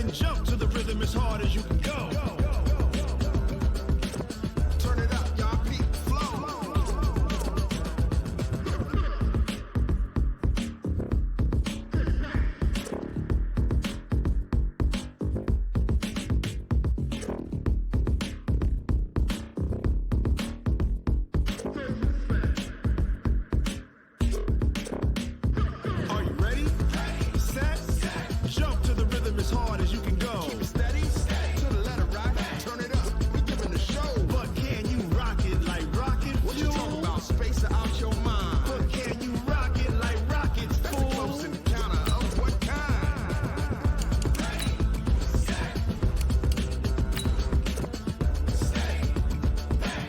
Then jump to the rhythm as hard as you can go. Turn it up, y'all. Peak flow. Are you ready? Set. Jump to the rhythm as hard as you can go. Keep it steady. To the letter right. Turn it up. We giving the show. But can you rock it like rocket fuel? What you talking about? Space it out your mind. But can you rock it like rockets, fool? That's a close encounter of what kind? Ready, set, stay back.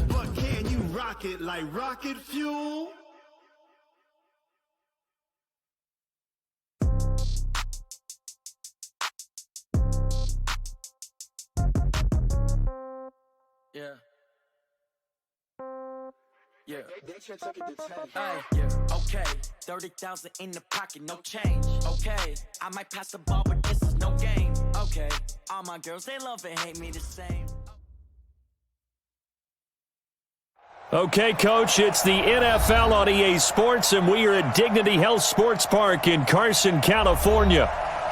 But can you rock it like rocket fuel? Yeah. Yeah. Hey, yeah. Okay. 30,000 in the pocket, no change. Okay. I might pass the ball, but this is no game. Okay. All my girls, they love and hate me the same. Okay, Coach, it's the NFL on EA Sports, and we are at Dignity Health Sports Park in Carson, California.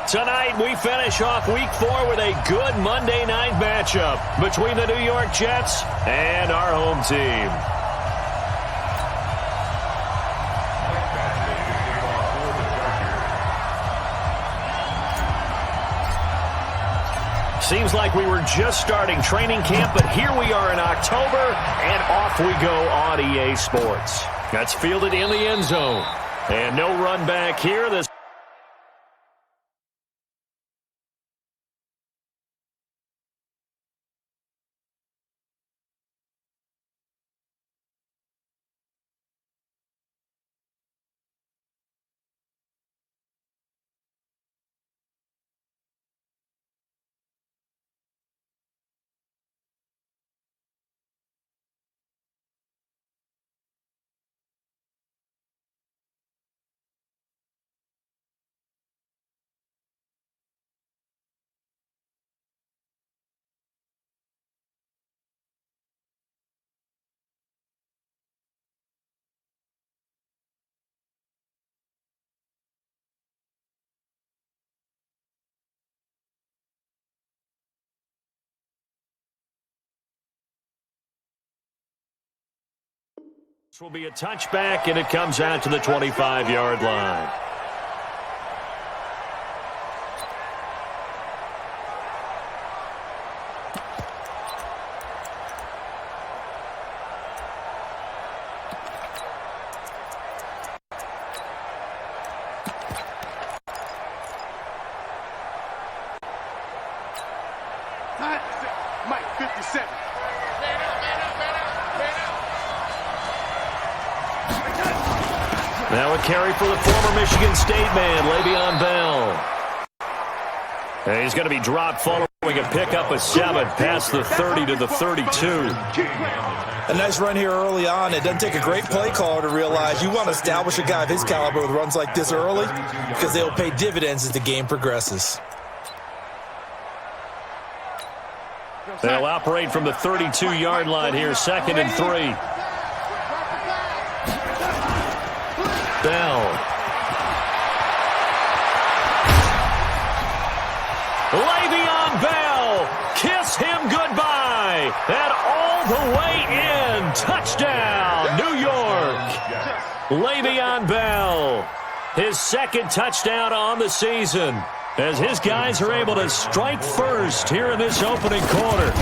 Tonight, we finish off Week 4 with a good Monday night matchup between the New York Jets and our home team. Seems like we were just starting training camp, but here we are in October, and off we go on EA Sports. That's fielded in the end zone. And no run back here. This will be a touchback, and it comes out to the 25-yard line. Mike, 57. Now a carry for the former Michigan State man, Le'Veon Bell. And he's going to be dropped following a pickup of 7 past the 30 to the 32. A nice run here early on. It doesn't take a great play caller to realize you want to establish a guy of his caliber with runs like this early because they'll pay dividends as the game progresses. They'll operate from the 32-yard line here, 2nd and 3. Bell. Le'Veon Bell. Kiss him goodbye. And all the way in. Touchdown, New York. Le'Veon Bell. His 2nd touchdown on the season, as his guys are able to strike first here in this opening quarter.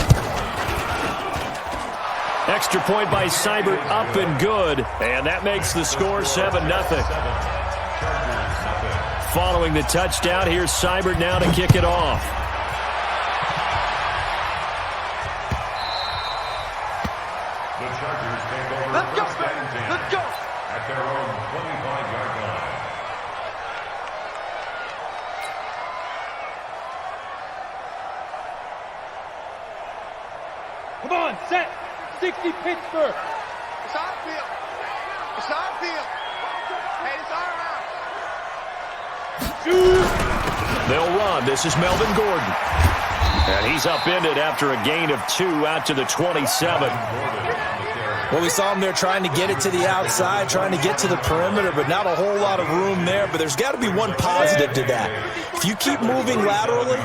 Extra point by Seibert, up and good, and that makes the score 7-0. Following the touchdown, here's Seibert now to kick it off. The Chargers take over. Let's go, let's go. At their own 25-yard line. Come on, set. 60 Pittsburgh. It's our field. It's our field. Hey, it's our house. They'll run. This is Melvin Gordon. And he's upended after a gain of 2 out to the 27. Well, we saw him there trying to get it to the outside, trying to get to the perimeter, but not a whole lot of room there. But there's got to be one positive to that. If you keep moving laterally,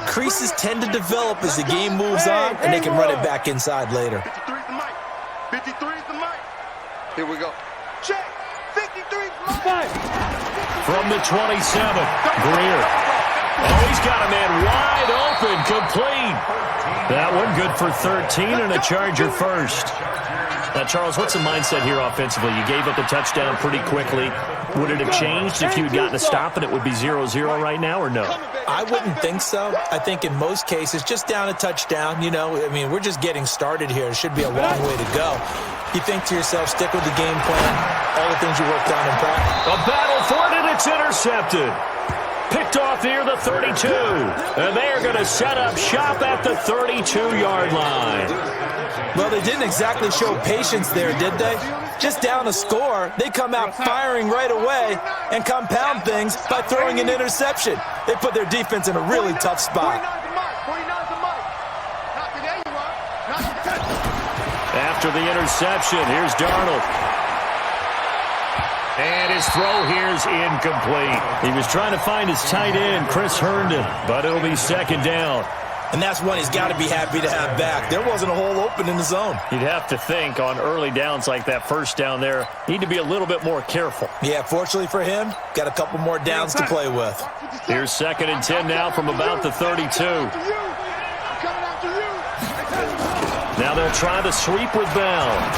creases tend to develop as the game moves on, and they can run it back inside later. 53's the mic. 53's the mic. Here we go. Check. 53's the mic. From the 27, Greer. Oh, he's got a man wide open, complete. That one good for 13 and a Charger first. Now, Charles, what's the mindset here offensively? You gave up the touchdown pretty quickly. Would it have changed if you had gotten a stop and it would be 0-0 right now, or no? I wouldn't think so. I think in most cases, just down a touchdown, you know, I mean, we're just getting started here. It should be a long way to go. You think to yourself, stick with the game plan, all the things you worked on in practice. A battle for it, and it's intercepted. Picked off near the 32. And they are going to set up shop at the 32-yard line. Well, they didn't exactly show patience there, did they? Just down a score, they come out firing right away and compound things by throwing an interception. They put their defense in a really tough spot. 49's the mic. There you are. After the interception, here's Darnold. And his throw here's incomplete. He was trying to find his tight end, Chris Herndon, but it'll be second down. And that's one he's got to be happy to have back. There wasn't a hole open in the zone. You'd have to think on early downs like that first down there, need to be a little bit more careful. Yeah, fortunately for him, got a couple more downs to play with. Here's 2nd and 10 now from about the 32. Now they'll try the sweep with Bell.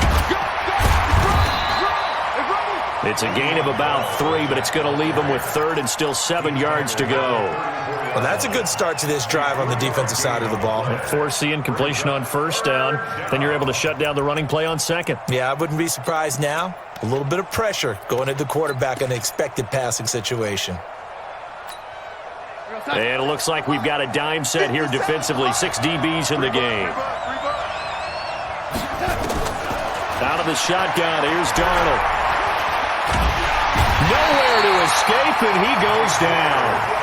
It's a gain of about 3, but it's going to leave them with 3rd and still 7 yards to go. Well, that's a good start to this drive on the defensive side of the ball. Force the incompletion on first down. Then you're able to shut down the running play on second. Yeah, I wouldn't be surprised now. A little bit of pressure going at the quarterback in an expected passing situation. And it looks like we've got a dime set here defensively. 6 DBs in the game. Out of the shotgun, here's Darnold. Nowhere to escape, and he goes down.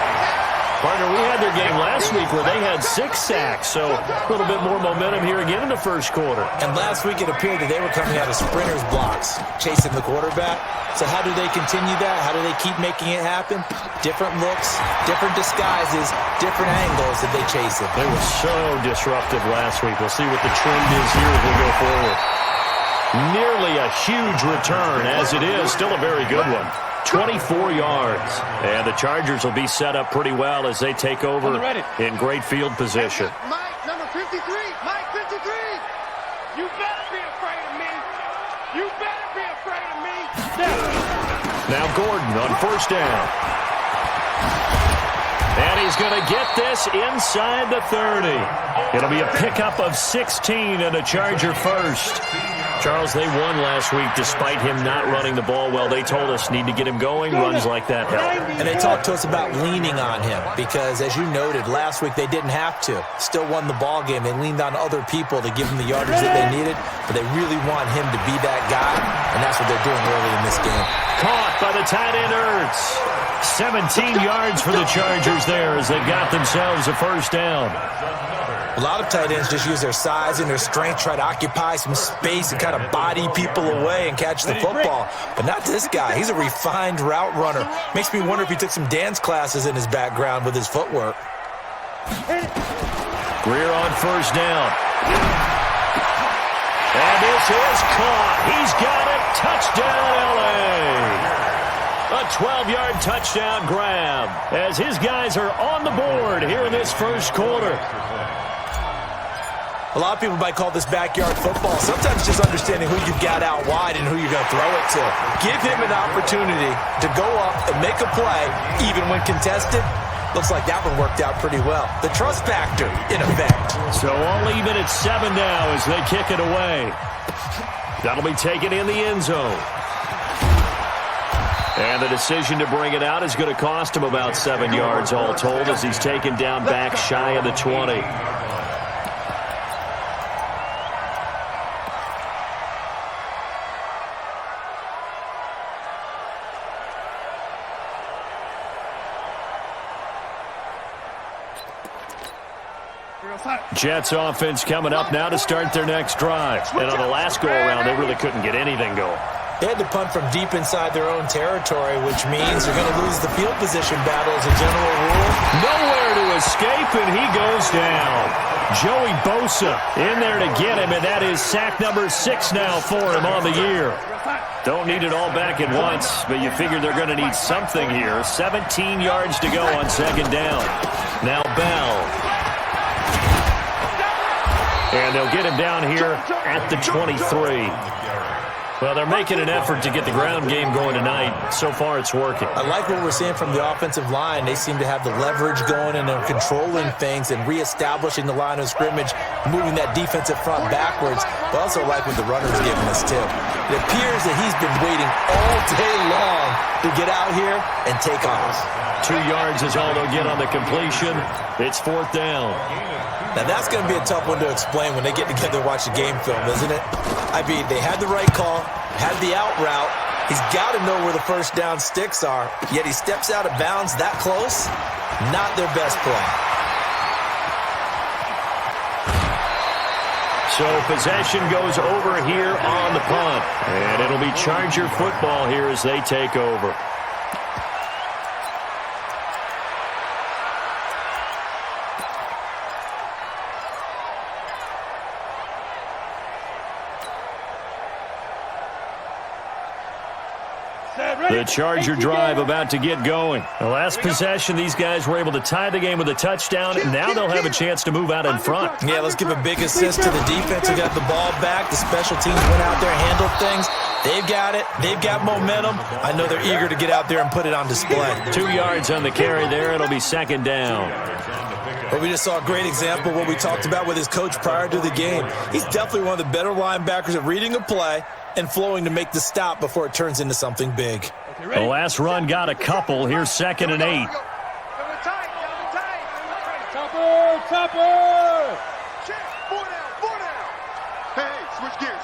Partner, we had their game last week where they had 6 sacks, so a little bit more momentum here again in the first quarter. And last week it appeared that they were coming out of sprinters blocks, chasing the quarterback. So how do they continue that? How do they keep making it happen? Different looks, different disguises, different angles that they chase it. They were so disruptive last week. We'll see what the trend is here as we go forward. Nearly a huge return, as it is. Still a very good one. 24 yards. And the Chargers will be set up pretty well as they take over in great field position. Mike, number 53. Mike, 53. You better be afraid of me. You better be afraid of me. Now Gordon on first down. And he's going to get this inside the 30. It'll be a pickup of 16 and a Charger first. Charles, they won last week despite him not running the ball well. They told us need to get him going. Runs like that help. And they talked to us about leaning on him because, as you noted, last week they didn't have to. Still won the ball game. They leaned on other people to give him the yardage that they needed, but they really want him to be that guy, and that's what they're doing early in this game. Caught by the tight end Ertz. 17 yards for the Chargers there as they've got themselves a first down. A lot of tight ends just use their size and their strength, try to occupy some space and kind of body people away and catch the football. But not this guy. He's a refined route runner. Makes me wonder if he took some dance classes in his background with his footwork. Greer on first down. And this is caught. He's got it. Touchdown, L.A. A 12-yard touchdown grab as his guys are on the board here in this first quarter. A lot of people might call this backyard football. Sometimes just understanding who you've got out wide and who you're going to throw it to. Give him an opportunity to go up and make a play, even when contested. Looks like that one worked out pretty well. The trust factor, in effect. So all even at 7 now as they kick it away. That'll be taken in the end zone. And the decision to bring it out is going to cost him about 7 yards all told as he's taken down back shy of the 20. Jets offense coming up now to start their next drive. And on the last go-around, they really couldn't get anything going. They had to punt from deep inside their own territory, which means they're going to lose the field position battle as a general rule. Nowhere to escape, and he goes down. Joey Bosa in there to get him, and that is sack number 6 now for him on the year. Don't need it all back at once, but you figure they're going to need something here. 17 yards to go on second down. Now Bell. And they'll get him down here at the 23. Well, they're making an effort to get the ground game going tonight. So far, it's working. I like what we're seeing from the offensive line. They seem to have the leverage going, and they're controlling things and reestablishing the line of scrimmage, moving that defensive front backwards. But also like what the runner's giving us, too. It appears that he's been waiting all day long to get out here and take off. 2 yards is all they'll get on the completion. It's 4th down. Now, that's going to be a tough one to explain when they get together and watch the game film, isn't it? I mean, they had the right call, had the out route. He's got to know where the first down sticks are, yet he steps out of bounds that close. Not their best play. So possession goes over here on the punt. And it'll be Charger football here as they take over. The Charger drive about to get going. The last possession, these guys were able to tie the game with a touchdown, and now they'll have a chance to move out in front. Yeah, let's give a big assist to the defense who got the ball back. The special teams went out there and handled things. They've got it. They've got momentum. I know they're eager to get out there and put it on display. 2 yards on the carry there. It'll be second down. But we just saw a great example of what we talked about with his coach prior to the game. He's definitely one of the better linebackers at reading a play and flowing to make the stop before it turns into something big. The last run got a couple. Here's 2nd and 8. Topper! Hey, switch gears.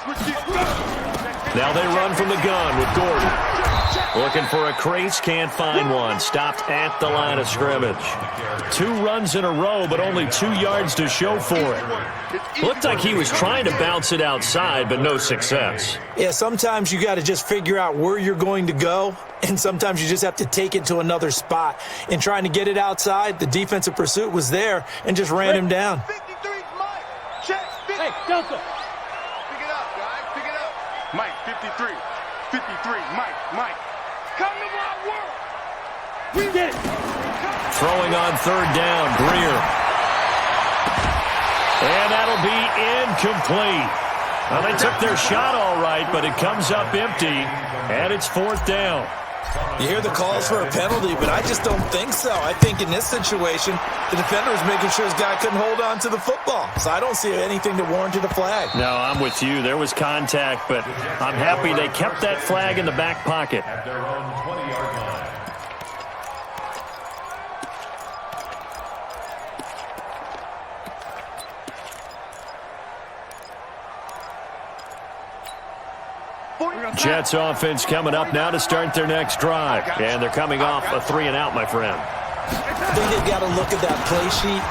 Now they run from the gun with Gordon. Looking for a crease, can't find one. Stopped at the line of scrimmage. 2 runs in a row, but only 2 yards to show for it. Looked like he was trying to bounce it outside, but no success. Yeah, sometimes you got to just figure out where you're going to go, and sometimes you just have to take it to another spot. In trying to get it outside, the defensive pursuit was there and just ran him down. 53, Mike. Check. Hey, Delta. Pick it up, guys. Pick it up. Mike, 53. 53, Mike. Come to my world. We did it. Throwing on 3rd down, Greer. And that'll be incomplete. Well, they took their shot all right, but it comes up empty, and it's 4th down. You hear the calls for a penalty, but I just don't think so. I think in this situation, the defender was making sure his guy couldn't hold on to the football. So I don't see anything that warranted a flag. No, I'm with you. There was contact, but I'm happy they kept that flag in the back pocket. At their own 20-yard line. Jets offense coming up now to start their next drive. And thee coming off a 3-and-out, my friend. I think they've got to look at that play sheet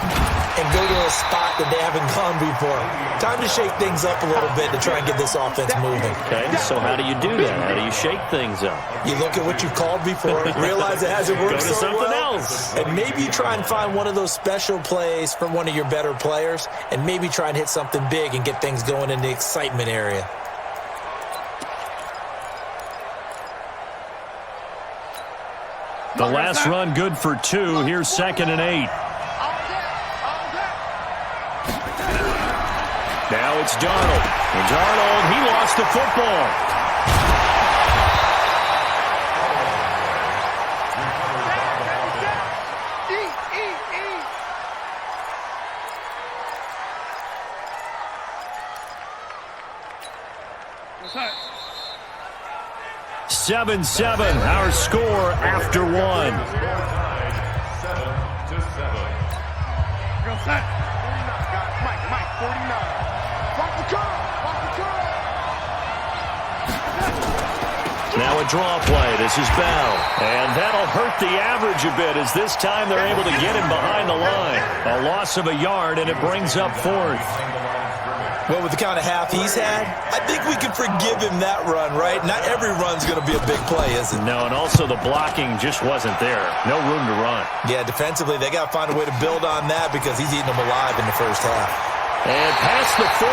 and go to a spot that they haven't gone before. Time to shake things up a little bit to try and get this offense moving. Okay, so how do you do that? How do you shake things up? You look at what you've called before, realize it hasn't worked Go to so something well, else. and maybe try and find one of those special plays from one of your better players, and maybe try and hit something big and get things going in the excitement area. The last run good for 2. Here's 2nd and 8. Now it's Darnold. And Darnold, he lost the football. Score 7-7, our score after 1. 7-7. Go set. 49, guys. Mike, 49. Walk the curve. Now a draw play. This is Bell. And that'll hurt the average a bit as this time they're able to get him behind the line. A loss of a yard, and it brings up 4th. Well, with the kind of half he's had, I think we can forgive him that run, right? Not every run's going to be a big play, is it? No, and also the blocking just wasn't there. No room to run. Yeah, defensively, they got to find a way to build on that because he's eating them alive in the first half. And past the 40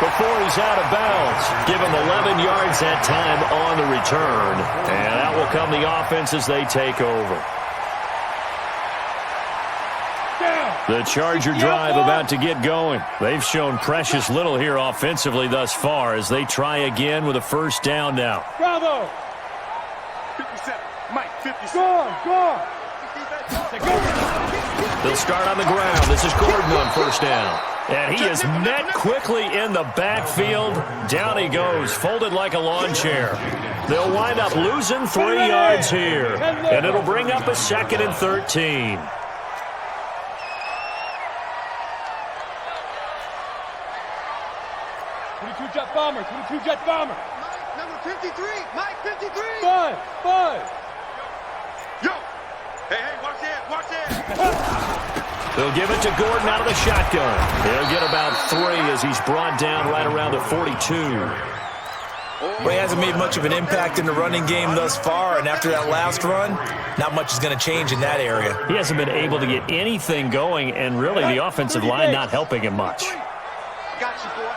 before he's out of bounds. Give him 11 yards that time on the return. And that will come the offense as they take over. The Charger drive about to get going. They've shown precious little here offensively thus far as they try again with a first down now. Bravo! 57. Mike, 57. Go! They'll start on the ground. This is Gordon on first down. And he is met quickly in the backfield. Down he goes, folded like a lawn chair. They'll wind up losing 3 yards here. And it'll bring up a 2nd and 13. Jet bomber, 22 jet bomber. Mike, number 53. Mike, 53. 5. Yo. Hey, watch that. They'll give it to Gordon out of the shotgun. He'll get about 3 as he's brought down right around the 42. Well, he hasn't made much of an impact in the running game thus far, and after that last run, not much is going to change in that area. He hasn't been able to get anything going, and really the offensive line not helping him much. I got you, boy.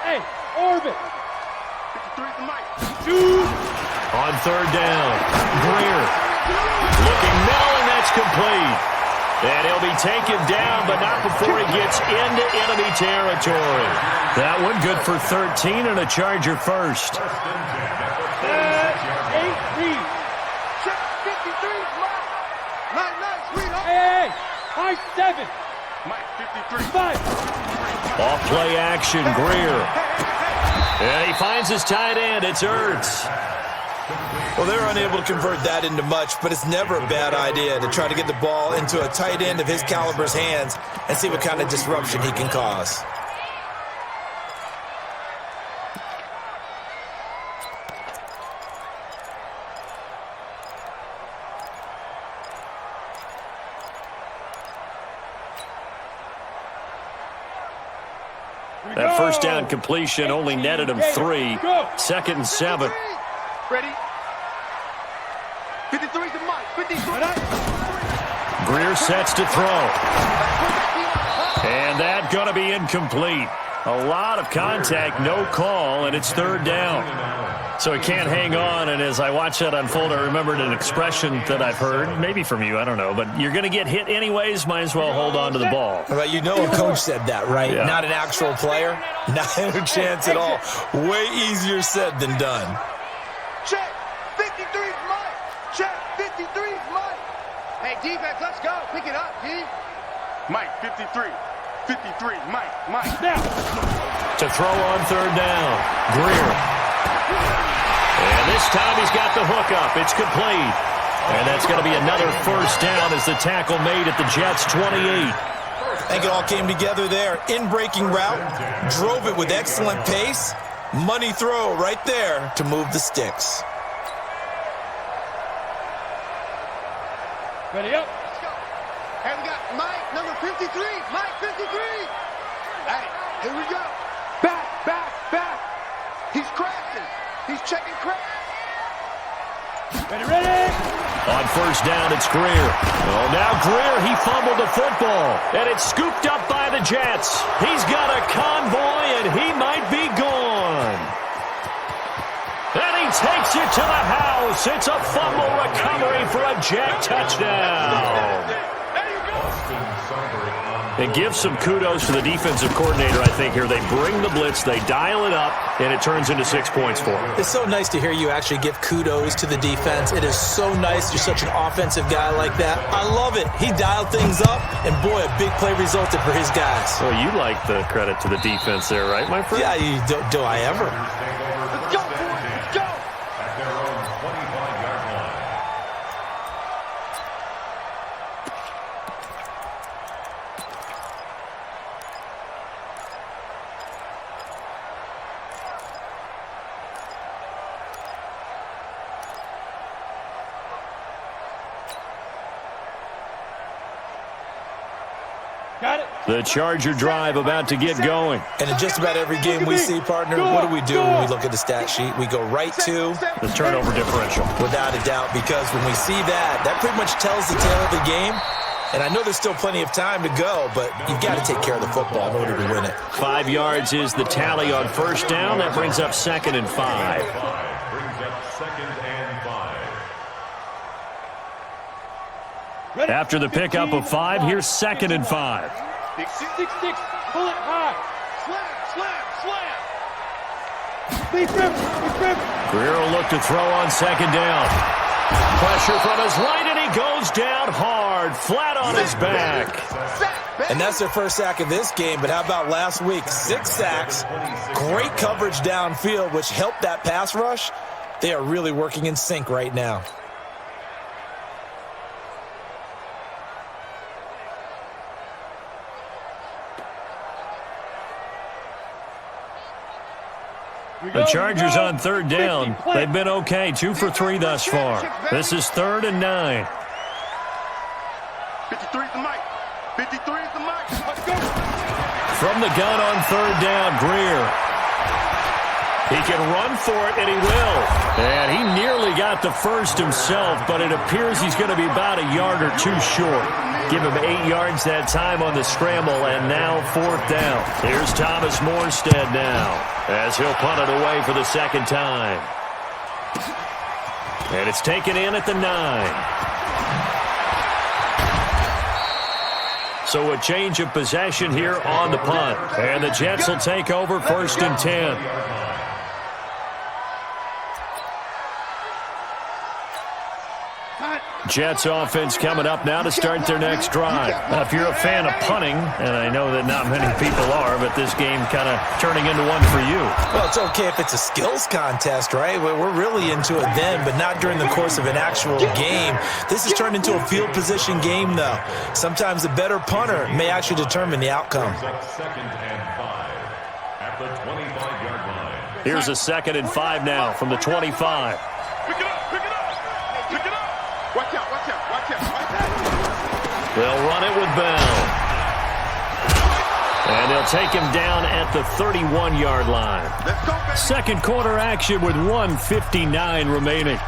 Hey, Orbit. 53 to Mike. On third down, Greer looking middle, and that's complete. And he'll be taken down, but not before he gets into enemy territory. That one good for 13 and a Charger first. 8 read. Check 53, Mike. Nice, sweetheart. Hey, high 7. Mike, 53. 5. Off play action, Greer. And he finds his tight end. It's Ertz. Well, they're unable to convert that into much, but it's never a bad idea to try to get the ball into a tight end of his caliber's hands and see what kind of disruption he can cause. That first down completion only netted him 3. 2nd and 7. Ready? 53 to Mike. 53. Greer sets to throw. And that's going to be incomplete. A lot of contact, no call, and it's 3rd down. So he can't hang on, and as I watch that unfold, I remembered an expression that I've heard, maybe from you, I don't know, but you're going to get hit anyways, might as well hold on to the ball. Well, you know a coach said that, right? Yeah. Not an actual player. Not a chance at all. Way easier said than done. Check. 53's Mike. Check. 53's Mike. Hey, defense, let's go. Pick it up, D. Mike, 53. 53, Mike. Now. To throw on 3rd down, Greer. And this time he's got the hook up. It's complete. And that's going to be another first down as the tackle made at the Jets' 28. I think it all came together there. In-breaking route, drove it with excellent pace. Money throw right there to move the sticks. Ready up. Let's go. Hey, we got Mike, number 53. Mike, 53. Hey, here we go. Back. He's crashing. He's checking crash. Ready. On first down, it's Greer. Oh, now Greer, he fumbled the football. And it's scooped up by the Jets. He's got a convoy, and he might be gone. And he takes it to the house. It's a fumble recovery for a Jet touchdown. And give some kudos to the defensive coordinator, I think, here. They bring the blitz, they dial it up, and it turns into 6 points for them. It's so nice to hear you actually give kudos to the defense. It is so nice you're such an offensive guy like that. I love it. He dialed things up, and boy, a big play resulted for his guys. Well, you like the credit to the defense there, right, my friend? Yeah, do I ever? Let's go, boys. Let's go. At their own 25-yard line. The Charger drive about to get going. And in just about every game we see, partner, what do when we look at the stat sheet? We go right to the turnover differential. Without a doubt, because when we see that, that pretty much tells the tale of the game. And I know there's still plenty of time to go, but you've got to take care of the football in order to win it. 5 yards is the tally on first down. That brings up 2nd and 5. Brings up 2nd and 5. After the pickup of 5, here's 2nd and 5. 6, 6, pull it high. Slam. Greer will look to throw on 2nd down. Pressure from his right, and he goes down hard, flat on his back. And that's their first sack of this game, but how about last week? 6 sacks, great coverage downfield, which helped that pass rush. They are really working in sync right now. The Chargers on 3rd down. They've been okay, 2 for 3 thus far. This is 3rd and 9. 53 is the mic. 53 is the mic. Let's go. From the gun on 3rd down, Greer. He can run for it, and he will. And he nearly got the first himself, but it appears he's going to be about a yard or 2 short. Give him 8 yards that time on the scramble, and now 4th down. Here's Thomas Morstead now, as he'll punt it away for the 2nd time. And it's taken in at the 9. So a change of possession here on the punt. And the Jets will take over 1st and 10. Jets offense coming up now to start their next drive. Now, if you're a fan of punting, and I know that not many people are, but this game kind of turning into one for you. Well, it's okay if it's a skills contest, right? We're really into it then, but not during the course of an actual game. This has turned into a field position game, though. Sometimes the better punter may actually determine the outcome. 2nd and 5 at the 25-yard line. Here's a 2nd and 5 now from the 25. Pick it up. Watch out. They'll run it with Bell. And they'll take him down at the 31-yard line. Let's go, baby. Second quarter action with 1:59 remaining.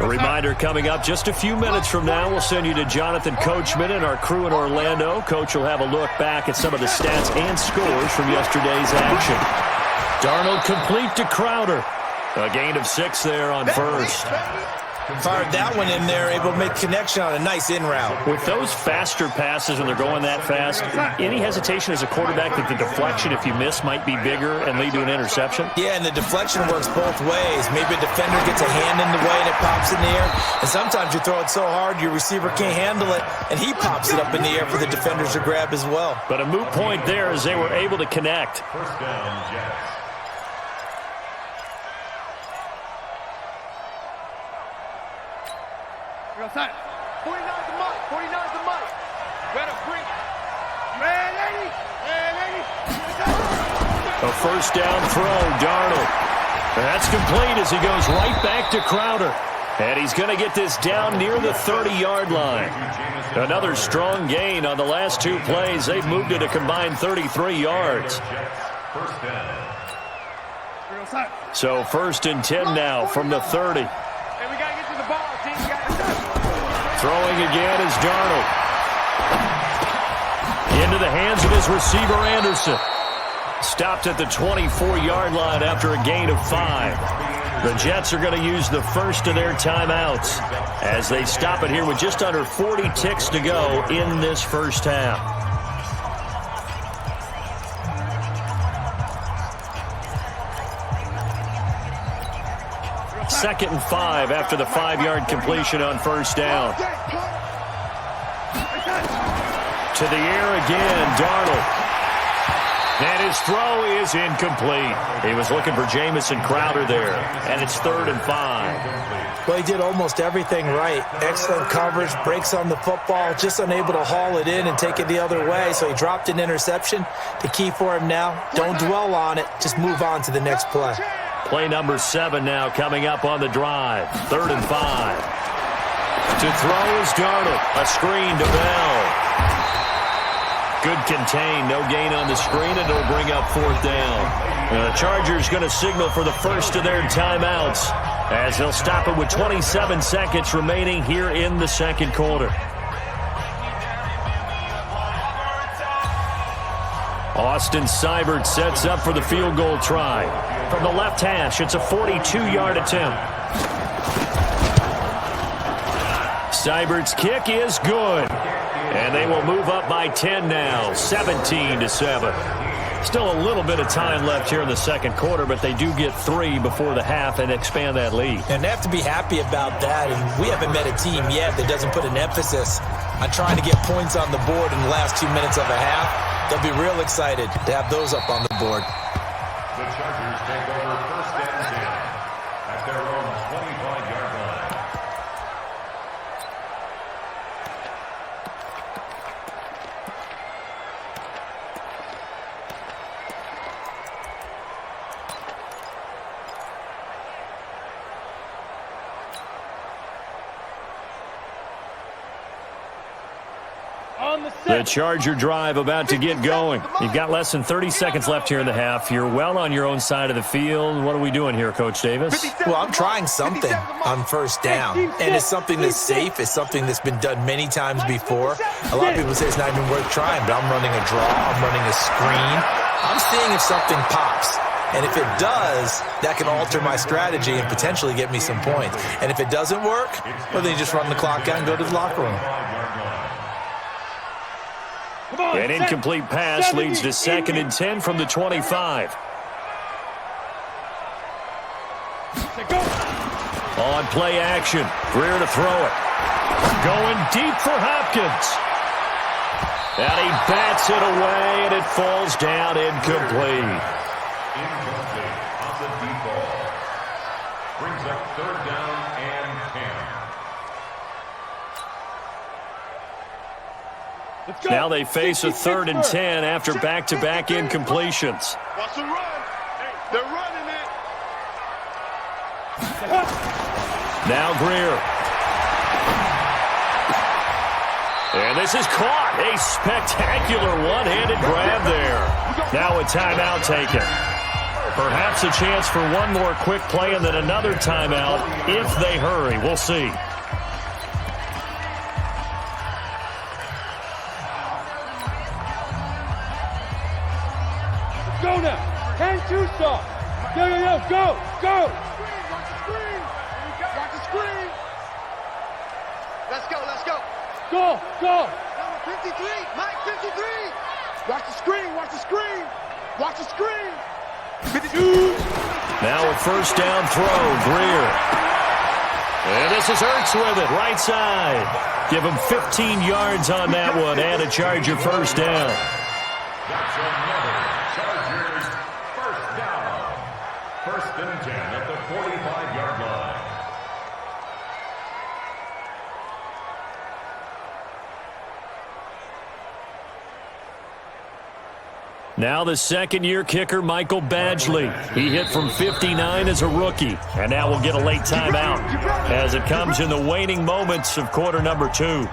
A reminder coming up just a few minutes from now, we'll send you to Jonathan Coachman and our crew in Orlando. Coach will have a look back at some of the stats and scores from yesterday's action. Darnold complete to Crowder. A gain of 6 there on first. Fired that one in there, able to make connection on a nice in route. With those faster passes when they're going that fast, any hesitation as a quarterback that the deflection, if you miss, might be bigger and lead to an interception? Yeah, and the deflection works both ways. Maybe a defender gets a hand in the way and it pops in the air. And sometimes you throw it so hard your receiver can't handle it, and he pops it up in the air for the defenders to grab as well. But a moot point there as they were able to connect. 1st down, Jets. Outside. 49's the mic. 49's the mic. Better bring it. Man, lady. A first down throw, Darnold. That's complete as he goes right back to Crowder. And he's going to get this down near the 30-yard line. Another strong gain on the last 2 plays. They've moved it a combined 33 yards. First down. So 1st and 10 now from the 30. Hey, we got to get to the ball, team. Throwing again is Darnold. Into the hands of his receiver, Anderson. Stopped at the 24-yard line after a gain of 5. The Jets are going to use the first of their timeouts as they stop it here with just under 40 ticks to go in this first half. Second and 5 after the 5-yard completion on first down. To the air again, Darnold. And his throw is incomplete. He was looking for Jamison Crowder there. And it's 3rd and 5. Well, he did almost everything right. Excellent coverage, breaks on the football, just unable to haul it in and take it the other way. So he dropped an interception. The key for him now, don't dwell on it. Just move on to the next play. Play number 7 now coming up on the drive. 3rd and 5. To throw is Darnold. A screen to Bell. Good contain. No gain on the screen, and it'll bring up 4th down. The Chargers going to signal for the first of their timeouts as they'll stop it with 27 seconds remaining here in the second quarter. Austin Seibert sets up for the field goal try. From the left hash, it's a 42-yard attempt. Seibert's kick is good. And they will move up by 10 now, 17-7. Still a little bit of time left here in the second quarter, but they do get 3 before the half and expand that lead. And they have to be happy about that. And we haven't met a team yet that doesn't put an emphasis on trying to get points on the board in the last 2 minutes of a half. They'll be real excited to have those up on the board. The Chargers take over 1st and 10 at their own 25-yard line. The Charger drive about to get going. You've got less than 30 seconds left here in the half. You're well on your own side of the field. What are we doing here, Coach Davis? Well, I'm trying something on 1st down. And it's something that's safe. It's something that's been done many times before. A lot of people say it's not even worth trying, but I'm running a draw. I'm running a screen. I'm seeing if something pops. And if it does, that can alter my strategy and potentially get me some points. And if it doesn't work, well, then you just run the clock out and go to the locker room. An incomplete pass leads to 2nd and 10 from the 25. On play action, Greer to throw it. Going deep for Hopkins. And he bats it away, and it falls down incomplete. Incomplete on the deep ball. Brings up 3rd down and 10. Now they face a 3rd and 10 after back-to-back incompletions. Watch the run. They're running it. Now Greer. And this is caught. A spectacular one-handed grab there. Now a timeout taken. Perhaps a chance for one more quick play and then another timeout if they hurry. We'll see. Go now. Can't you stop? Yo, go, go. Watch the screen. Let's go. Go. Number 53, Mike 53. Watch the screen. Watch the screen. Now a 1st down throw, Greer. And this is Ertz with it, right side. Give him 15 yards on that one and a Charger 1st down. That's another Chargers 1st down. 1st and 10 at the 45-yard line. Now the 2nd-year kicker, Michael Badgley. He hit from 59 as a rookie. And now we'll get a late timeout as it comes in the waning moments of quarter number 2.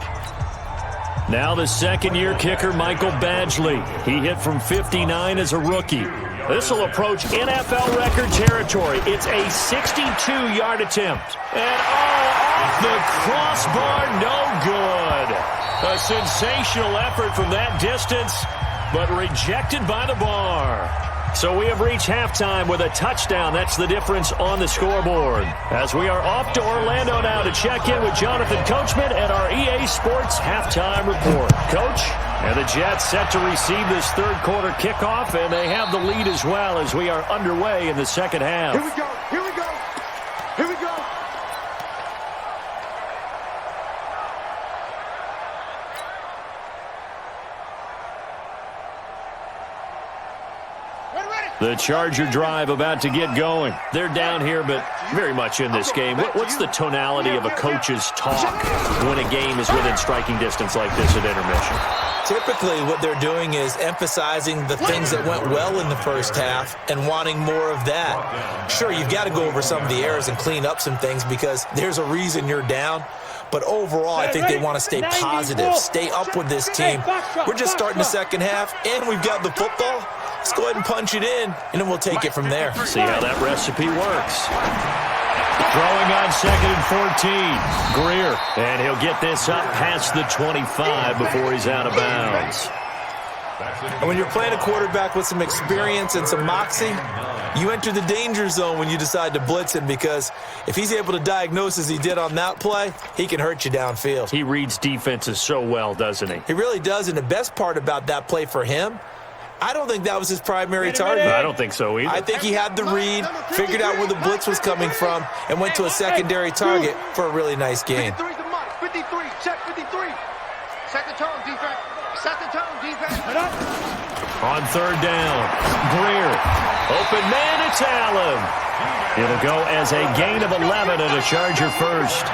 Now the 2nd-year kicker, Michael Badgley. He hit from 59 as a rookie. This will approach NFL record territory. It's a 62-yard attempt. And off the crossbar, no good. A sensational effort from that distance, but rejected by the bar. So we have reached halftime with a touchdown. That's the difference on the scoreboard. As we are off to Orlando now to check in with Jonathan Coachman and our EA Sports halftime report. Coach, and the Jets set to receive this 3rd quarter kickoff, and they have the lead as well as we are underway in the second half. Here we go. The Charger drive about to get going. They're down here, but very much in this game. What's the tonality of a coach's talk when a game is within striking distance like this at intermission? Typically, what they're doing is emphasizing the things that went well in the first half and wanting more of that. Sure, you've got to go over some of the errors and clean up some things because there's a reason you're down. But overall, I think they want to stay positive, stay up with this team. We're just starting the second half, and we've got the football. Let's go ahead and punch it in, and then we'll take it from there. See how that recipe works. Throwing on 2nd and 14. Greer, and he'll get this up past the 25 before he's out of bounds. And when you're playing a quarterback with some experience and some moxie, you enter the danger zone when you decide to blitz him, because if he's able to diagnose as he did on that play, he can hurt you downfield. He reads defenses so well, doesn't he? He really does, and the best part about that play for him, I don't think that was his primary target. I don't think so either. I think he had the read, figured out where the blitz was coming from, and went to a secondary target for a really nice gain. 53 to Mike. 53. Check 53. Set the tone, defense. Set the tone, defense. On 3rd down, Greer. Open man, it's Allen. It'll go as a gain of 11 and a Charger first.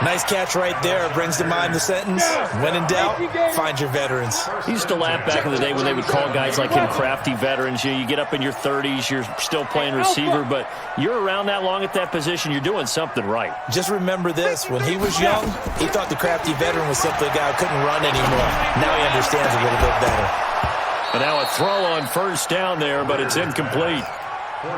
Nice catch right there. Brings to mind the sentence, when in doubt, find your veterans. He used to laugh back in the day when they would call guys like him crafty veterans. You get up in your 30s, you're still playing receiver, but you're around that long at that position, you're doing something right. Just remember this. When he was young, he thought the crafty veteran was simply a guy who couldn't run anymore. Now he understands a little bit better. And now a throw on 1st down there, but it's incomplete.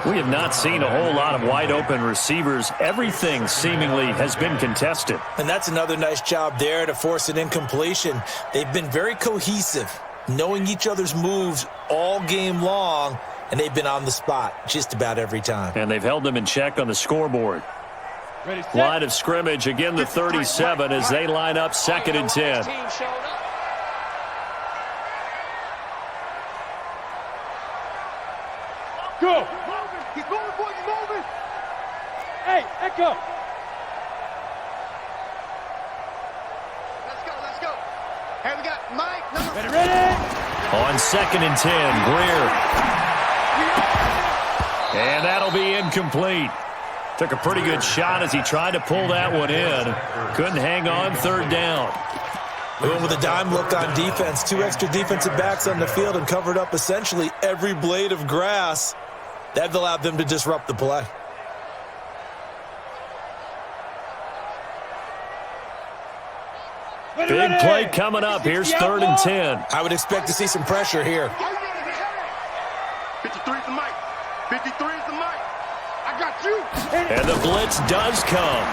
We have not seen a whole lot of wide-open receivers. Everything seemingly has been contested. And that's another nice job there to force an incompletion. They've been very cohesive, knowing each other's moves all game long, and they've been on the spot just about every time. And they've held them in check on the scoreboard. Line of scrimmage, again the 37 as they line up 2nd and 10. Go. He's moving, boys. He's moving. Hey, Echo. Let's go. Let's go. Hey, we got Mike. Number Ready? On 2nd and 10, Greer. And that'll be incomplete. Took a pretty good shot as he tried to pull that one in. Couldn't hang on 3rd down. They went with a dime look on defense. 2 extra defensive backs on the field and covered up essentially every blade of grass. That allowed them to disrupt the play. Big play coming up. Here's 3rd and 10. I would expect to see some pressure here. 53 is the Mike. 53 is the Mike. I got you. And the blitz does come.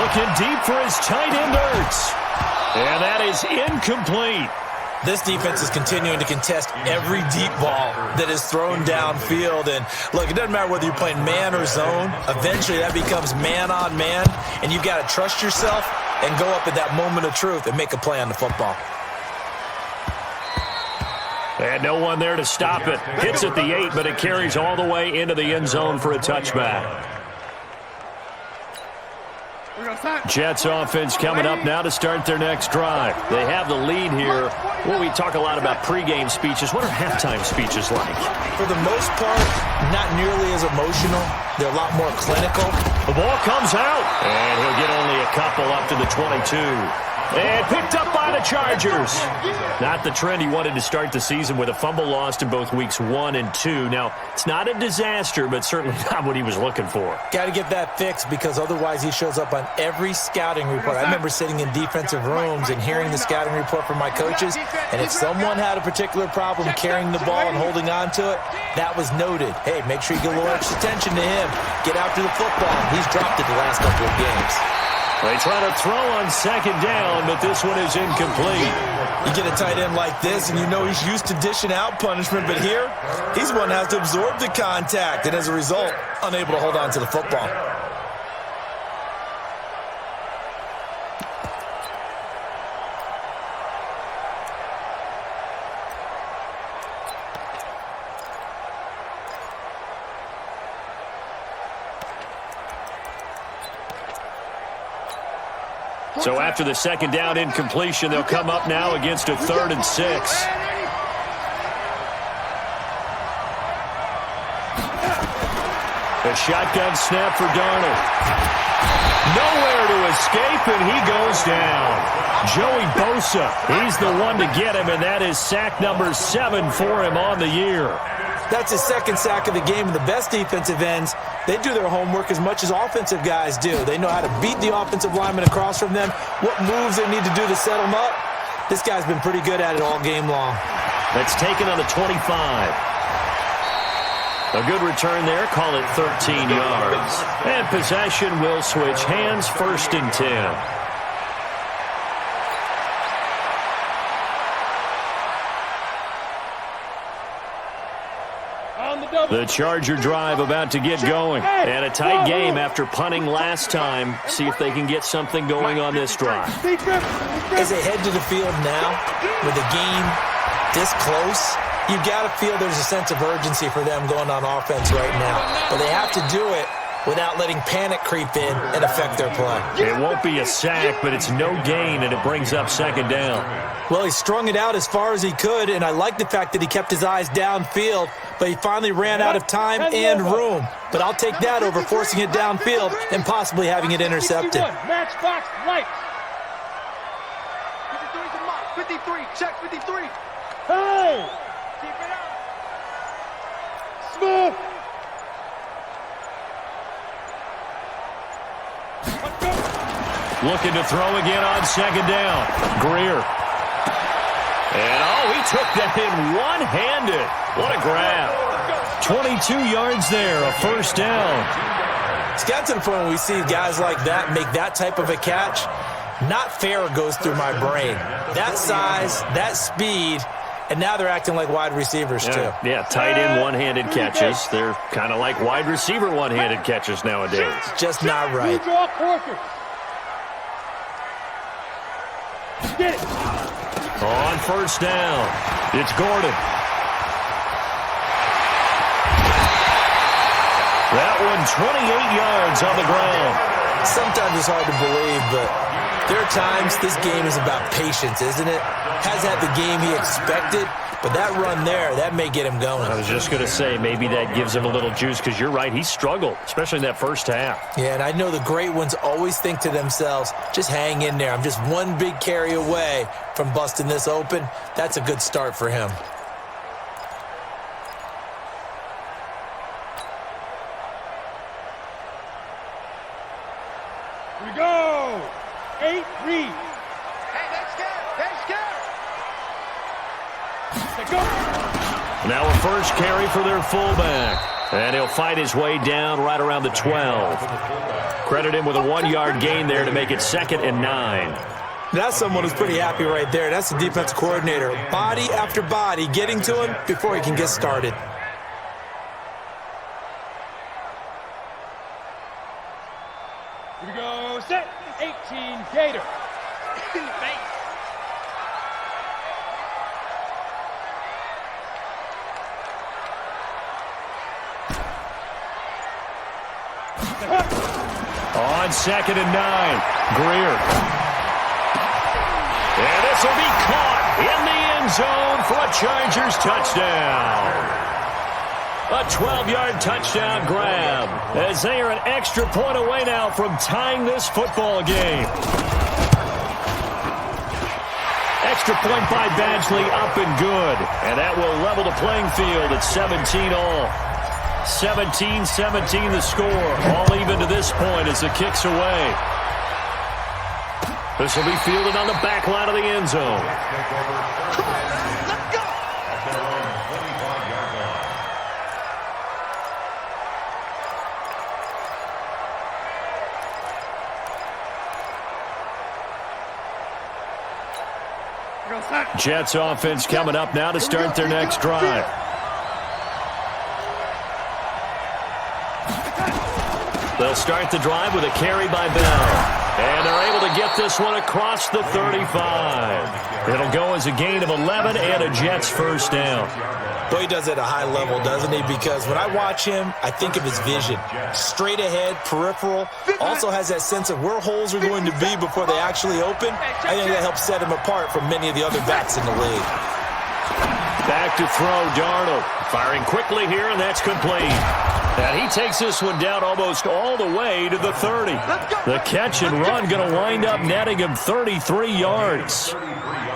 Looking deep for his tight end, Ertz. And that is incomplete. This defense is continuing to contest every deep ball that is thrown downfield. And look, it doesn't matter whether you're playing man or zone. Eventually that becomes man on man, and you've got to trust yourself and go up at that moment of truth and make a play on the football. And no one there to stop it. Hits at the 8, but it carries all the way into the end zone for a touchback. Jets offense coming up now to start their next drive. They have the lead here. Well, we talk a lot about pregame speeches. What are halftime speeches like? For the most part, not nearly as emotional. They're a lot more clinical. The ball comes out, and he'll get only a couple up to the 22. And picked up by the Chargers. Not the trend he wanted to start the season with a fumble lost in both weeks 1 and 2. Now, it's not a disaster, but certainly not what he was looking for. Got to get that fixed because otherwise he shows up on every scouting report. I remember sitting in defensive rooms and hearing the scouting report from my coaches, and if someone had a particular problem carrying the ball and holding on to it, that was noted. Hey, make sure you get a little extra attention to him. Get after the football. He's dropped it the last couple of games. They try to throw on 2nd down, but this one is incomplete. You get a tight end like this, and you know he's used to dishing out punishment, but here, he's one that has to absorb the contact, and as a result, unable to hold on to the football. So after the 2nd down incompletion, they'll come up now against a 3rd and 6. A shotgun snap for Darnold. Nowhere to escape, and he goes down. Joey Bosa, he's the one to get him, and that is sack number 7 for him on the year. That's his second sack of the game, and the best defensive ends, they do their homework as much as offensive guys do. They know how to beat the offensive lineman across from them, what moves they need to do to set them up. This guy's been pretty good at it all game long. That's taken on the 25. A good return there, call it 13 yards. And possession will switch hands, 1st and 10. The Charger drive about to get going. And a tight game after punting last time. See if they can get something going on this drive. As they head to the field now, with the game this close, you got to feel there's a sense of urgency for them going on offense right now. But they have to do it without letting panic creep in and affect their play. It won't be a sack, but it's no gain, and it brings up 2nd down. Well, he strung it out as far as he could, and I like the fact that he kept his eyes downfield, but he finally ran out of time and room. But I'll take that over forcing it downfield and possibly having it intercepted. Matchbox light. 53's a mark. 53. Check 53. Hey! Keep it up. Smooth. Looking to throw again on 2nd down. Greer. And, he took that in one-handed. What a grab. 22 yards there, a 1st down. It's got to the point when we see guys like that make that type of a catch. Not fair goes through my brain. That size, that speed, and now they're acting like wide receivers too. Yeah, tight end one-handed catches. They're kind of like wide receiver one-handed catches nowadays. Just not right. Draw quarter. Get it. On 1st down, it's Gordon. That one 28 yards on the ground. Sometimes it's hard to believe, but there are times this game is about patience, isn't it? Hasn't had the game he expected, but that run there, that may get him going. I was just going to say, maybe that gives him a little juice, because you're right, he struggled, especially in that 1st half. Yeah, and I know the great ones always think to themselves, just hang in there. I'm just one big carry away from busting this open. That's a good start for him. Here we go. 8 read. Hey, they're scared. They're scared. Let's go. Now a 1st carry for their fullback. And he'll fight his way down right around the 12. Credit him with a 1-yard gain there to make it 2nd and 9. That's someone who's pretty happy right there. That's the defense coordinator. Body after body getting to him before he can get started. Here we go. Set. 18 Gator. On 2nd and 9, Greer. And this will be caught in the end zone for a Chargers touchdown. A 12-yard touchdown grab as they are an extra point away now from tying this football game. Extra point by Badgley up and good. And that will level the playing field at 17 all. 17-17 the score. All even to this point as the kick's away. This will be fielded on the back line of the end zone. Let's go. Jets offense coming up now to start their next drive. They'll start the drive with a carry by Bell. And they're able to get this one across the 35. It'll go as a gain of 11 and a Jets 1st down. Boy, he does it at a high level, doesn't he? Because when I watch him, I think of his vision. Straight ahead, peripheral. Also has that sense of where holes are going to be before they actually open. I think that helps set him apart from many of the other backs in the league. Back to throw, Darnold. Firing quickly here, and that's complete. And he takes this one down almost all the way to the 30. The catch and run going to wind up netting him 33 yards.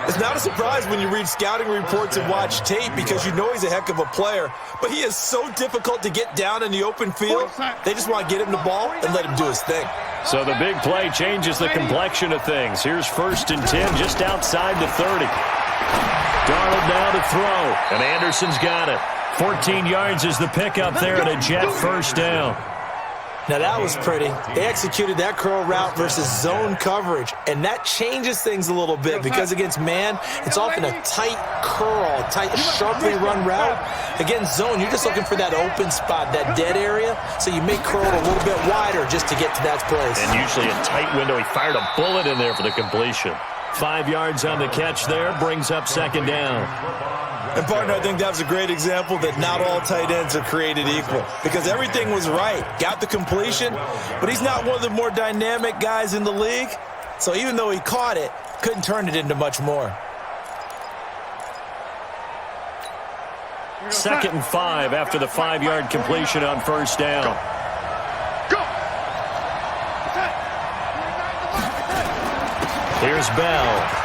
It's not a surprise when you read scouting reports and watch tape because you know he's a heck of a player. But he is so difficult to get down in the open field. They just want to get him the ball and let him do his thing. So the big play changes the complexion of things. Here's 1st and 10 just outside the 30. Darnold now to throw, and Anderson's got it. 14 yards is the pickup there and a Jet first down. Now that was pretty. They executed that curl route versus zone coverage, and that changes things a little bit because against man, it's often a tight curl, tight, sharply run route. Against zone, you're just looking for that open spot, that dead area, so you make curl a little bit wider just to get to that place. And usually a tight window. He fired a bullet in there for the completion. 5 yards on the catch there, brings up 2nd down. And, partner, I think that was a great example that not all tight ends are created equal because everything was right. Got the completion, but he's not one of the more dynamic guys in the league. So even though he caught it, couldn't turn it into much more. 2nd and 5 after the 5-yard completion on 1st down. Here's Bell.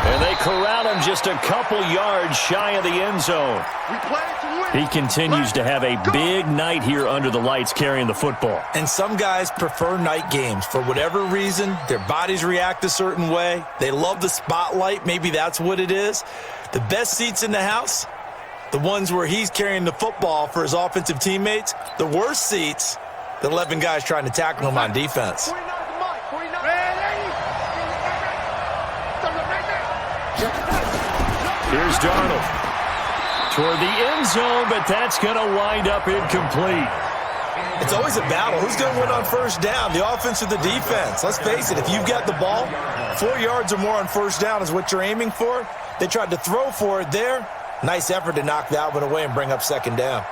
And they corral him just a couple yards shy of the end zone. He continues to have a big night here under the lights carrying the football. And some guys prefer night games. For whatever reason, their bodies react a certain way. They love the spotlight. Maybe that's what it is. The best seats in the house, the ones where he's carrying the football for his offensive teammates. The worst seats, the 11 guys trying to tackle him on defense. Here's Darnold toward the end zone, but that's going to wind up incomplete. It's always a battle. Who's going to win on 1st down, the offense or the defense? Let's face it, if you've got the ball, 4 yards or more on 1st down is what you're aiming for. They tried to throw for it there. Nice effort to knock that one away and bring up 2nd down.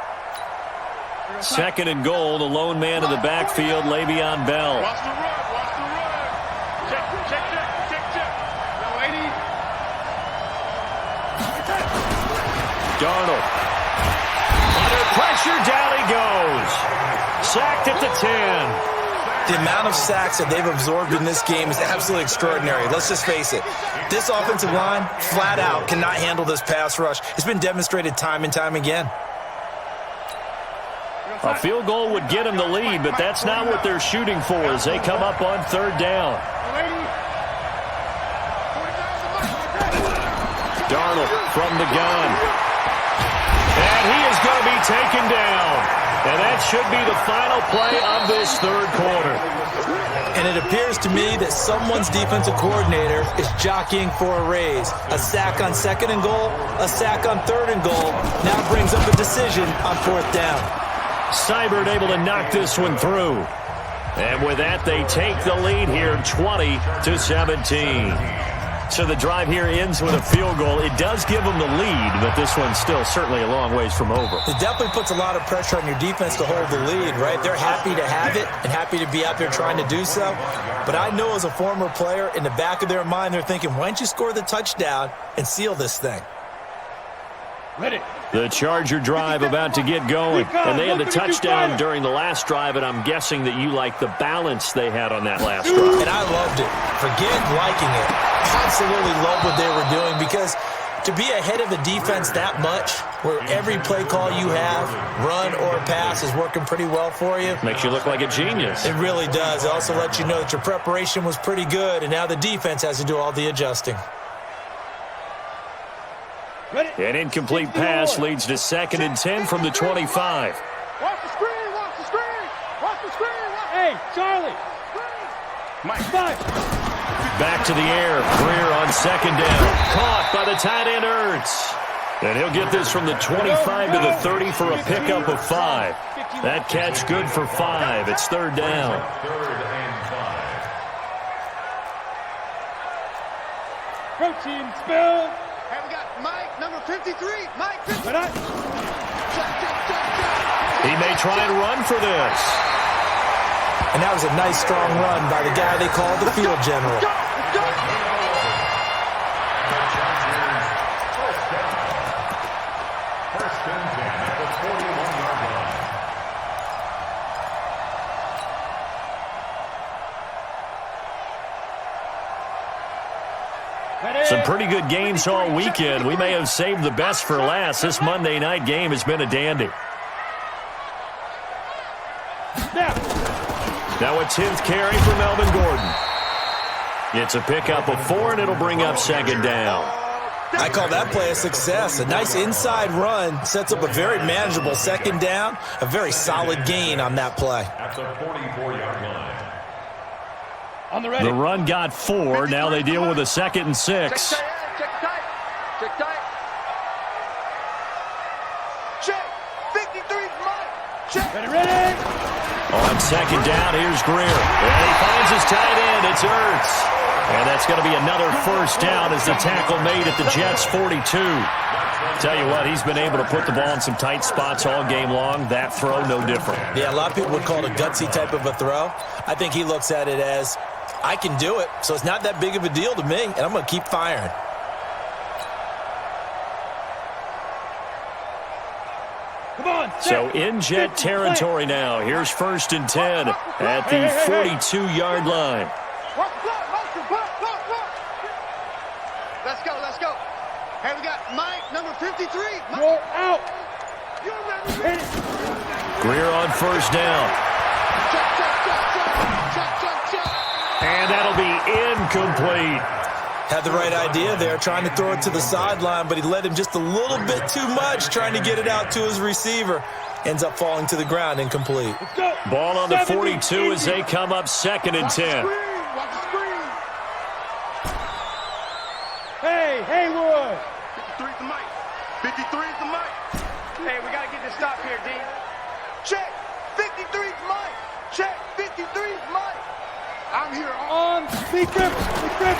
2nd and goal, the lone man in the backfield, Le'Veon Bell. Watch the run. Check. No, 80. Darnold. Under pressure, down he goes. Sacked at the 10. The amount of sacks that they've absorbed in this game is absolutely extraordinary. Let's just face it. This offensive line, flat out, cannot handle this pass rush. It's been demonstrated time and time again. A field goal would get him the lead, but that's not what they're shooting for as they come up on 3rd down. Darnold from the gun. And he is going to be taken down. And that should be the final play of this 3rd quarter. And it appears to me that someone's defensive coordinator is jockeying for a raise. A sack on 2nd and goal, a sack on 3rd and goal. Now brings up a decision on 4th down. Seibert able to knock this one through. And with that, they take the lead here 20-17. So the drive here ends with a field goal. It does give them the lead, but this one's still certainly a long ways from over. It definitely puts a lot of pressure on your defense to hold the lead, right? They're happy to have it and happy to be out there trying to do so. But I know as a former player, in the back of their mind, they're thinking, why don't you score the touchdown and seal this thing? The Charger drive about to get going. And they had the touchdown during the last drive, and I'm guessing that you like the balance they had on that last drive. And I loved it. Forget liking it. Absolutely love what they were doing because to be ahead of the defense that much, where every play call you have, run or pass, is working pretty well for you. Makes you look like a genius. It really does. It also lets you know that your preparation was pretty good, and now the defense has to do all the adjusting. An incomplete pass leads to 2nd and 10 from the 25. Watch the screen. Hey, Charlie. Mike. Back to the air. Greer on 2nd down. Caught by the tight end, Ertz. And he'll get this from the 25 to the 30 for a pickup of 5. That catch good for 5. It's 3rd down. 3rd and 5. Protein spill. Hey, we got Mike, number 53. Mike, 53. He may try and run for this. And that was a nice, strong run by the guy they call the field general. First and 10 at the 41-yard line. pretty good games all weekend. We may have saved the best for last. This Monday night game has been a dandy. Now a 10th carry for Melvin Gordon. It's a pickup of 4, and it'll bring up second down. I call that play a success. A nice inside run sets up a very manageable second down. A very solid gain on that play. At the 44-yard line. On the ready. The run got 4. Now they deal with a 2nd and 6. Check tight. Check tight. Check. 53's mine. Check. Ready. On second down, here's Greer. And he finds his tight end. It's Ertz. And that's going to be another first down as the tackle made at the Jets' 42. Tell you what, he's been able to put the ball in some tight spots all game long. That throw, no different. Yeah, a lot of people would call it a gutsy type of a throw. I think he looks at it as, I can do it, so it's not that big of a deal to me, and I'm going to keep firing. Come on. So in Jet territory now. Here's 1st and 10 at the 42-yard line. Let's go. Hey, we got Mike, number 53. Mike. Go out. Greer on first down. Check. And that'll be incomplete. Had the right idea there, trying to throw it to the sideline, but he led him just a little bit too much, trying to get it out to his receiver. Ends up falling to the ground, incomplete. Ball on the 42 as they come up 2nd and 10. Watch the screen. Hey, Haywood. 53's the mic. 53's the mic. Hey, we got to get this stop here, D. Check. 53's Mike. Check. 53's Mike. I'm here On speaker.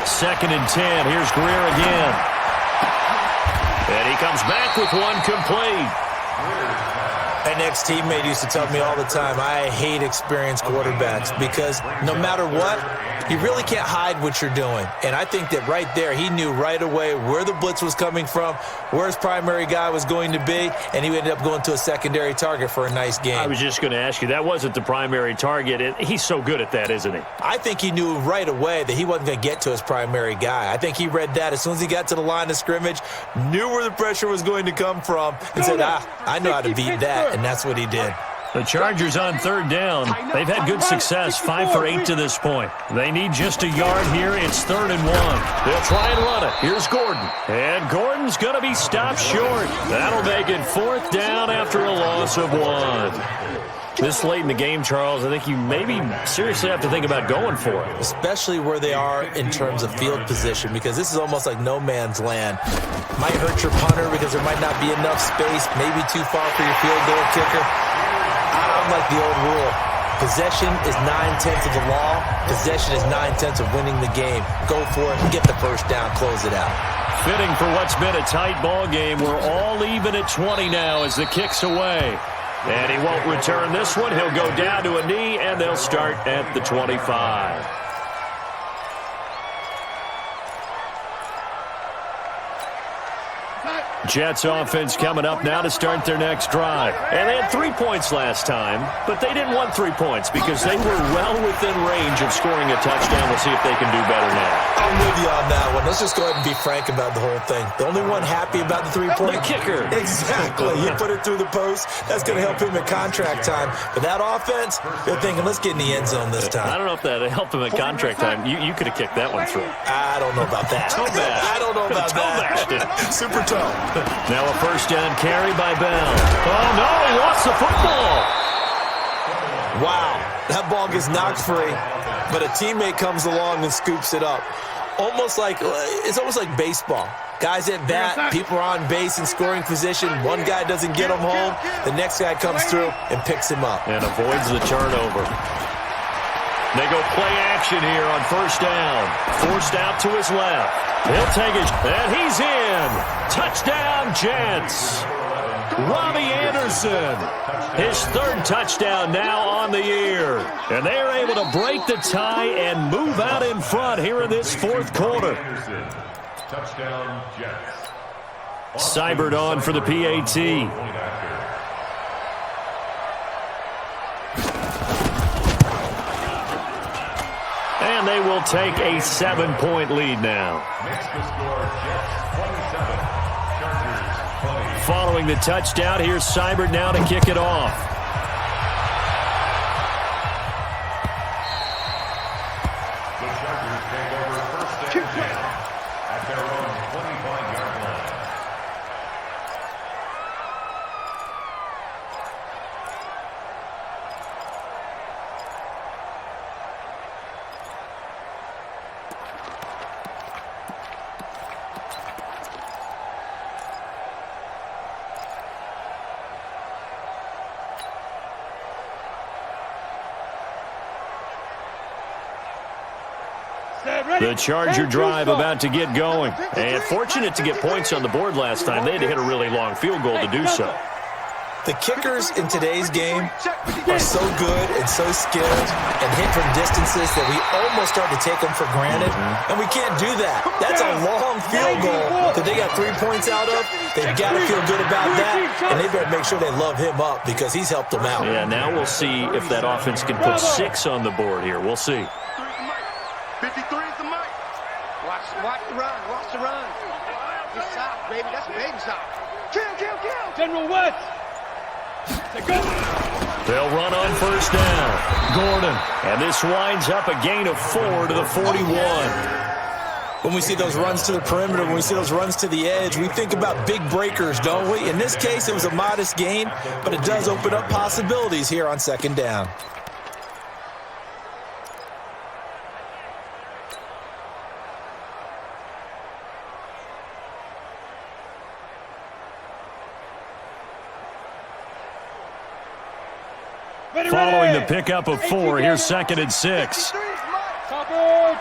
2nd and 10. Here's Greer again. And he comes back with one complete. An ex-teammate used to tell me all the time, I hate experienced quarterbacks because no matter what, you really can't hide what you're doing. And I think that right there, he knew right away where the blitz was coming from, where his primary guy was going to be, and he ended up going to a secondary target for a nice game. I was just going to ask you, that wasn't the primary target. And he's so good at that, isn't he? I think he knew right away that he wasn't going to get to his primary guy. I think he read that as soon as he got to the line of scrimmage, knew where the pressure was going to come from, and said, I know how to beat that, and that's what he did. The Chargers on 3rd down. They've had good success, 5 for 8 to this point. They need just a yard here. It's 3rd and 1. They'll try and run it. Here's Gordon. And Gordon's going to be stopped short. That'll make it 4th down after a loss of 1. This late in the game, Charles, I think you maybe seriously have to think about going for it. Especially where they are in terms of field position, because this is almost like no man's land. Might hurt your punter because there might not be enough space, maybe too far for your field goal kicker. I'm like the old rule. Possession is 9/10 of the law. Possession is 9/10 of winning the game. Go for it, get the first down, close it out. Fitting for what's been a tight ball game. We're all even at 20 now as the kick's away. And he won't return this one. He'll go down to a knee, and they'll start at the 25. Jets offense coming up now to start their next drive. And they had 3 points last time, but they didn't want 3 points because they were well within range of scoring a touchdown. We'll see if they can do better now. I'm with you on that one. Let's just go ahead and be frank about the whole thing. The only one happy about the 3-point? The kicker. Exactly. You put it through the post. That's going to help him at contract time. But that offense, they're thinking, let's get in the end zone this time. I don't know if that helped him at contract time. You could have kicked that one through. I don't know about that. Toe bash. I don't know about Toe bashed that. it. Super toe. Now a first down carry by Bell. Oh, no, he lost the football. Wow, that ball gets knocked free, but a teammate comes along and scoops it up. It's almost like baseball. Guys at bat, people are on base in scoring position. One guy doesn't get him home. The next guy comes through and picks him up. And avoids the turnover. They go play action here on first down. Forced out to his left. He'll take it, and he's in. Touchdown, Jets. Robbie Anderson, his 3rd touchdown now on the year. And they're able to break the tie and move out in front here in this 4th quarter. Touchdown, Jets. Seibert on for the PAT. And And they will take a 7-point lead now. Makes the score Jets 27, Chargers 20. Following the touchdown, here's Seibert now to kick it off. The Chargers take over first and 10 at their own 25-yard line. The Charger drive about to get going. And fortunate to get points on the board last time. They had to hit a really long field goal to do so. The kickers in today's game are so good and so skilled and hit from distances that we almost start to take them for granted, and we can't do that. That's a long field goal that they got 3 points out of. They've got to feel good about that, and they better make sure they love him up because he's helped them out. Yeah, now we'll see if that offense can put 6 on the board here. We'll see. 53 is the mic. Watch the run. Watch the run. It's soft, baby. That's baby soft. Kill. General West. They'll run on first down. Gordon. And this winds up a gain of 4 to the 41. When we see those runs to the perimeter, when we see those runs to the edge, we think about big breakers, don't we? In this case, it was a modest gain, but it does open up possibilities here on second down. Following the pickup of 4, here's 2nd and 6. Topper!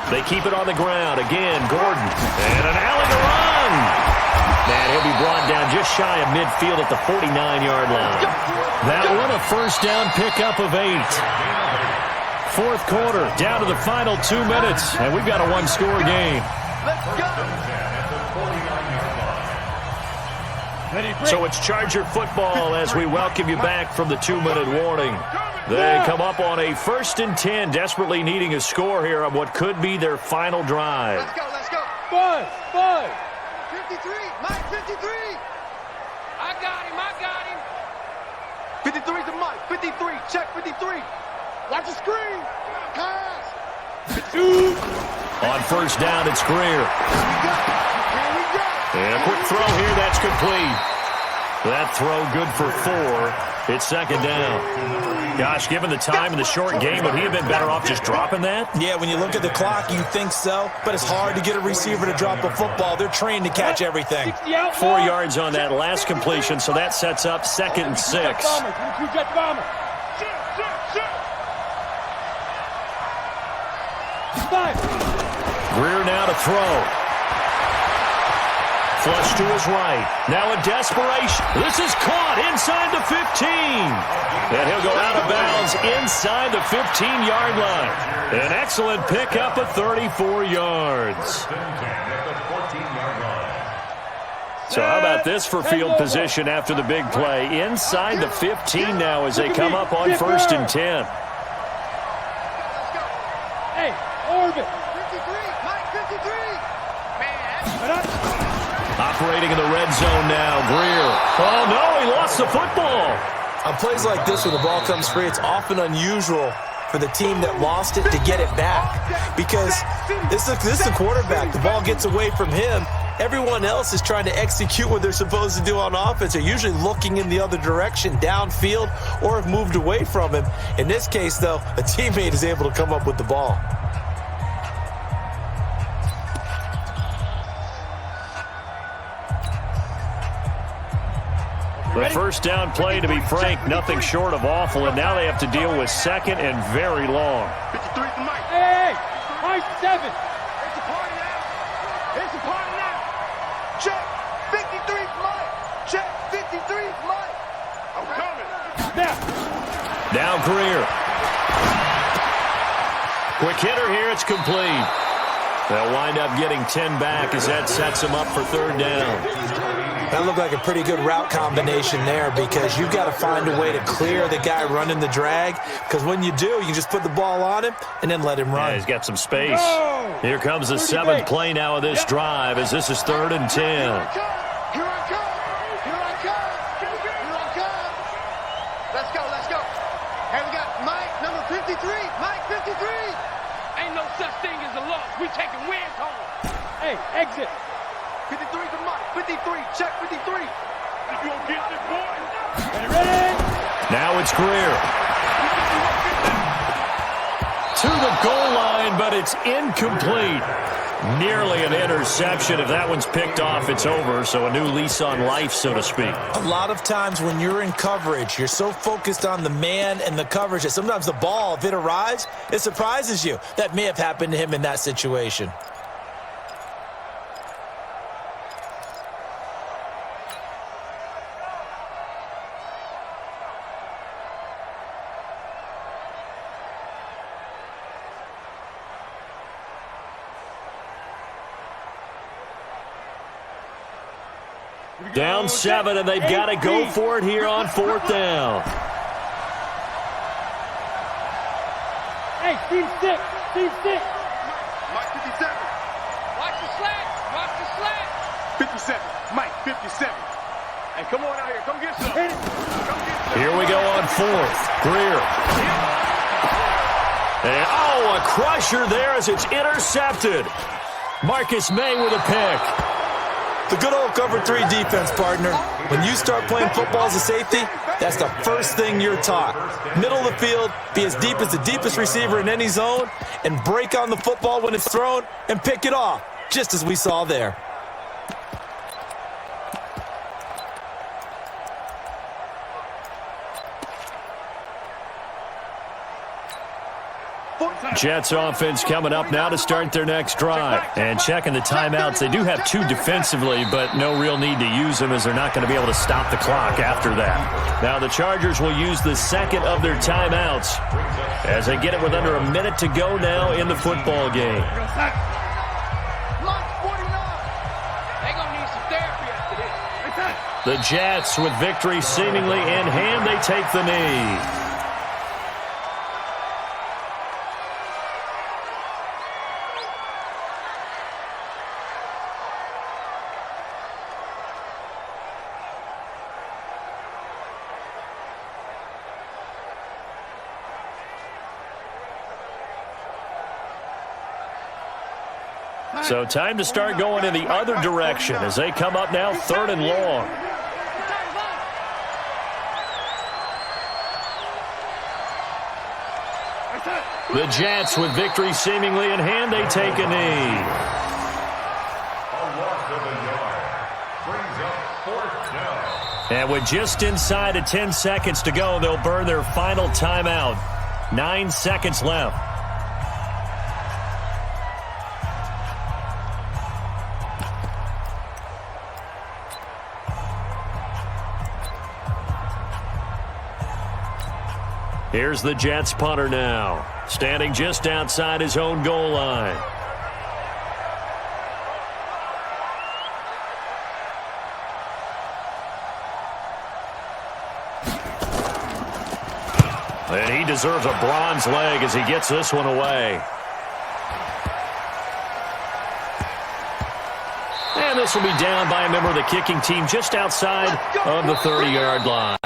They keep it on the ground. Again, Gordon. And an alley to run. And he'll be brought down just shy of midfield at the 49-yard line. That one a first down pickup of 8. Fourth quarter, down to the final 2 minutes. And we've got a one-score game. Let's go. So it's Charger football as we welcome you back from the 2-minute warning. They come up on a 1st and 10, desperately needing a score here on what could be their final drive. Let's go. Five. 53, Mike, 53. I got him. 53 is the Mike, 53, check 53. Watch the screen. Pass. 2. On first down, it's Greer. Here we go. And a quick throw here, that's complete. That throw good for 4. It's second down. Gosh, given the time in the short game, would he have been better off just dropping that? Yeah, when you look at the clock, you think so, but it's hard to get a receiver to drop a football. They're trained to catch everything. 4 yards on that last completion, so that sets up 2nd and 6. Jet bomber. Five. Greer now to throw. Flush to his right. Now in desperation. This is caught inside the 15. And he'll go out of bounds inside the 15-yard line. An excellent pickup of 34 yards. So how about this for field position after the big play? Inside the 15 now as they come up on 1st and 10. Hey, orbit. 53, Mike, 53. Man, Operating in the red zone now, Greer. Oh, no, he lost the football. On plays like this, when the ball comes free, it's often unusual for the team that lost it to get it back. Because this is the quarterback. The ball gets away from him. Everyone else is trying to execute what they're supposed to do on offense. They're usually looking in the other direction, downfield, or have moved away from him. In this case, though, a teammate is able to come up with the ball. The first down play, to be frank, nothing short of awful, and now they have to deal with 2nd and very long. 53 is the Mike. Hey, Mike 7. It's a party now. Check 53 is Mike. Check 53 is Mike. I'm coming. Now Greer. Quick hitter here, it's complete. They'll wind up getting 10 back as that sets them up for 3rd down. That looked like a pretty good route combination there because you've got to find a way to clear the guy running the drag, because when you do, you just put the ball on him and then let him run. Yeah, he's got some space. Here comes the 7th play now of this drive as this is 3rd and 10. Here I come. Here I come. Here I come. Let's go. Let's go. Hey, we got Mike, number 53. Mike, 53. Ain't no such thing as a loss. We taking wins home. Hey, exit. 53 to Mike. 53. Check 53. You gonna get this boy? Ready? Now it's Greer. To the goal line, but it's incomplete. Nearly an interception. If that one's picked off, it's over. So a new lease on life, so to speak. A lot of times when you're in coverage, you're so focused on the man and the coverage that sometimes the ball, if it arrives, it surprises you. That may have happened to him in that situation. Down 7, and they've got to go for it here on 4th down. Hey, team 6. Team 6. Mike, 57. Watch the slack. Watch the slack. 57. Mike, 57. Hey, come on out here. Come get some. Come get some. Here we go on 4th. Greer. And, a crusher there as it's intercepted. Marcus May with a pick. The good old cover 3 defense, partner. When you start playing football as a safety, that's the first thing you're taught. Middle of the field, be as deep as the deepest receiver in any zone, and break on the football when it's thrown and pick it off, just as we saw there. Jets offense coming up now to start their next drive. And checking the timeouts, they do have 2 defensively, but no real need to use them as they're not going to be able to stop the clock after that. Now the Chargers will use the 2nd of their timeouts as they get it with under a minute to go now in the football game. The Jets, with victory seemingly in hand, they take the knee. So time to start going in the other direction as they come up now 3rd and long. The Jets, with victory seemingly in hand, they take a knee. A loss of a yard. Brings up 4th down. And with just inside of 10 seconds to go, they'll burn their final timeout. 9 seconds left. Here's the Jets punter now, standing just outside his own goal line. And he deserves a bronze leg as he gets this one away. And this will be down by a member of the kicking team just outside of the 30-yard line.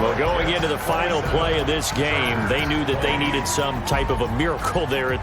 Well, going into the final play of this game, they knew that they needed some type of a miracle there at the